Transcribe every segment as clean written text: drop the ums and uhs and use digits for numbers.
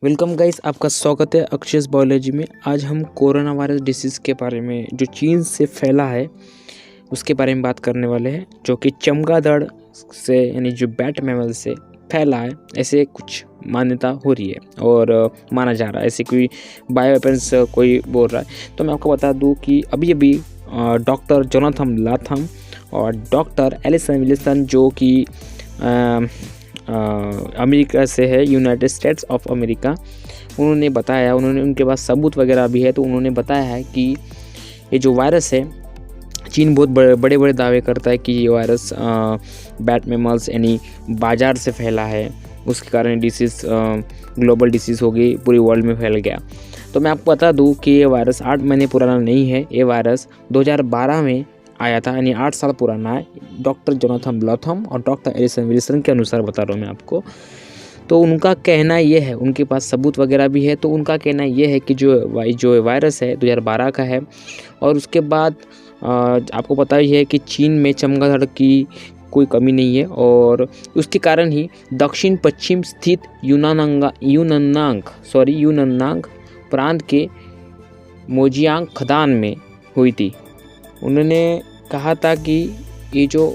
Welcome guys, आपका स्वागत है अक्षयस बायोलॉजी में। आज हम कोरोना वायरस डिसीज़ के बारे में जो चीन से फैला है उसके बारे में बात करने वाले हैं, जो कि चमगादड़ से यानी जो बैट मैमल से फैला है, ऐसे कुछ मान्यता हो रही है और माना जा रहा है। ऐसे कोई बायो वेपन्स कोई बोल रहा है। तो मैं आपको बता दूं कि अभी डॉक्टर जोनाथन लाथम और डॉक्टर एलिसन विल्सन, जो कि अमेरिका से है, यूनाइटेड स्टेट्स ऑफ अमेरिका, उन्होंने बताया, उनके पास सबूत वगैरह भी है। तो उन्होंने बताया है कि ये जो वायरस है, चीन बहुत बड़े बड़े दावे करता है कि ये वायरस बैट मैमल्स यानी बाजार से फैला है, उसके कारण डिसीज़ ग्लोबल डिसीज़ हो गई, पूरी वर्ल्ड में फैल गया। तो मैं आपको बता दूं कि ये वायरस 8 महीने पुराना नहीं है। ये वायरस 2012 में आया था, यानी 8 साल पुराना है। डॉक्टर जोनाथन लाथम और डॉक्टर एलिसन विल्सन के अनुसार बता रहा हूँ मैं आपको। तो उनका कहना ये है, उनके पास सबूत वगैरह भी है। तो उनका कहना ये है कि जो वायरस है 2012 का है। और उसके बाद आपको पता ही है कि चीन में चमगादड़ की कोई कमी नहीं है, और उसके कारण ही दक्षिण पश्चिम स्थित यूननांग प्रांत के मोजियांग खदान में हुई थी। उन्होंने कहा था कि ये जो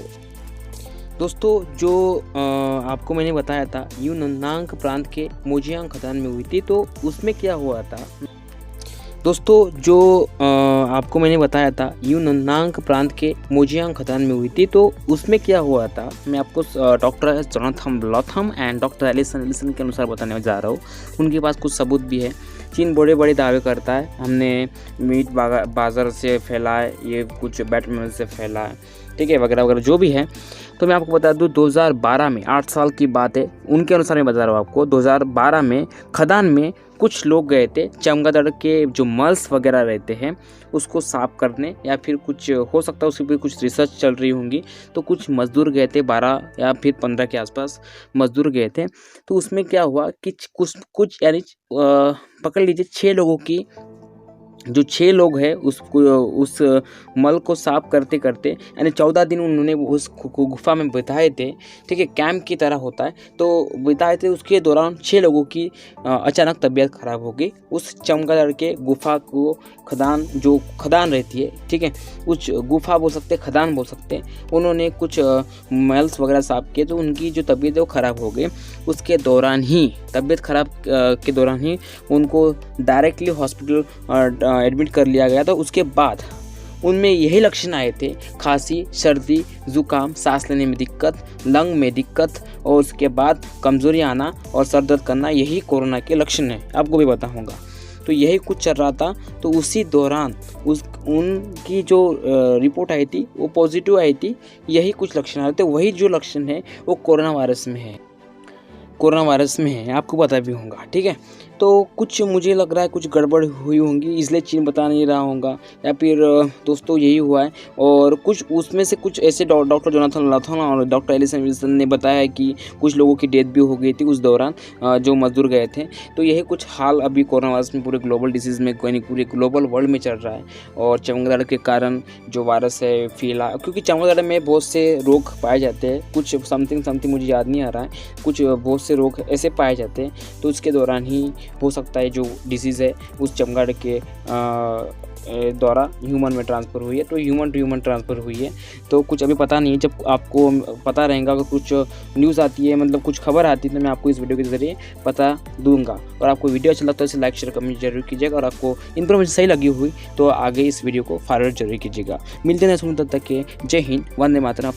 आपको मैंने बताया था यूननांग प्रांत के मोजियांग खदान में हुई थी। तो उसमें क्या हुआ था आपको मैंने बताया था यूननांग प्रांत के मोजियांग खदान में हुई थी। तो उसमें क्या हुआ था, मैं आपको doctor Jonathan Latham and doctor Allison Wilson के अनुसार बताने जा रहा हूँ। उनके पास कुछ सबूत भी है। चीन बड़े बड़े दावे करता है, हमने मीट बाजार से फैला है, ये कुछ बैट मैमल से फैला है, ठीक है, वगैरह वगैरह जो भी है। तो मैं आपको बता दूं 2012 में, 8 साल की बात है, उनके अनुसार मैं बता रहा हूँ आपको। 2012 में खदान में कुछ लोग गए थे चमगादड़ के जो मल्स वगैरह रहते हैं उसको साफ करने, या फिर कुछ हो सकता है उसके भी कुछ रिसर्च चल रही होंगी। तो कुछ मजदूर गए थे, 12 या फिर 15 के आसपास मजदूर गए थे। तो उसमें क्या हुआ कि कुछ यानी पकड़ लीजिए 6 लोगों की, जो 6 लोग हैं उस मल को साफ करते करते, यानी 14 दिन उन्होंने उस गुफा में बिताए थे, ठीक है, कैंप की तरह होता है, तो बिताए थे। उसके दौरान 6 लोगों की अचानक तबीयत खराब हो गई। उस चमगादड़ के गुफा को जो खदान रहती है, ठीक है, कुछ गुफा बोल सकते, खदान बोल सकते, उन्होंने कुछ मल्स वगैरह साफ किए, तो उनकी जो तबीयत है वो ख़राब हो गई। उसके दौरान ही, तबीयत खराब के दौरान ही उनको डायरेक्टली हॉस्पिटल एडमिट कर लिया गया। तो उसके बाद उनमें यही लक्षण आए थे: खांसी, सर्दी, जुकाम, सांस लेने में दिक्कत, लंग में दिक्कत, और उसके बाद कमजोरी आना और सर दर्द करना। यही कोरोना के लक्षण है, आपको भी पता होगा। तो यही कुछ चल रहा था। तो उसी दौरान उनकी जो रिपोर्ट आई थी वो पॉजिटिव आई थी। यही कुछ लक्षण आए थे, वही जो लक्षण है वो कोरोना वायरस में है, आपको पता भी होगा, ठीक है। तो कुछ मुझे लग रहा है कुछ गड़बड़ हुई होंगी, इसलिए चीन बता नहीं रहा होगा, या फिर दोस्तों यही हुआ है। और कुछ उसमें से कुछ ऐसे डॉक्टर जोनाथन लाथम और डॉक्टर एलिसन विल्सन ने बताया है कि कुछ लोगों की डेथ भी हो गई थी उस दौरान, जो मजदूर गए थे। तो यही कुछ हाल अभी कोरोना वायरस में पूरे ग्लोबल डिसीज़ में, पूरे ग्लोबल वर्ल्ड में चल रहा है। और चमगादड़ के कारण जो वायरस है फैला, क्योंकि चमगादड़ में बहुत से रोग पाए जाते हैं, कुछ समथिंग मुझे याद नहीं आ रहा है, कुछ बहुत से रोग ऐसे पाए जाते हैं। तो उसके दौरान ही हो सकता है जो डिसीज़ है उस चमगादड़ के द्वारा ह्यूमन में ट्रांसफ़र हुई है। तो ह्यूमन टू ह्यूमन ट्रांसफ़र हुई है। तो कुछ अभी पता नहीं है, जब आपको पता रहेगा, अगर कुछ न्यूज़ आती है, मतलब कुछ खबर आती है, तो मैं आपको इस वीडियो के ज़रिए बता दूंगा। और आपको वीडियो अच्छा लगता है तो इसे लाइक शेयर कमेंट जरूर कीजिएगा, और आपको इन्फॉर्मेशन सही लगी हुई तो आगे इस वीडियो को फॉरवर्ड जरूर कीजिएगा। मिलते हैं सुनते तक के, जय हिंद, वंदे मातरम।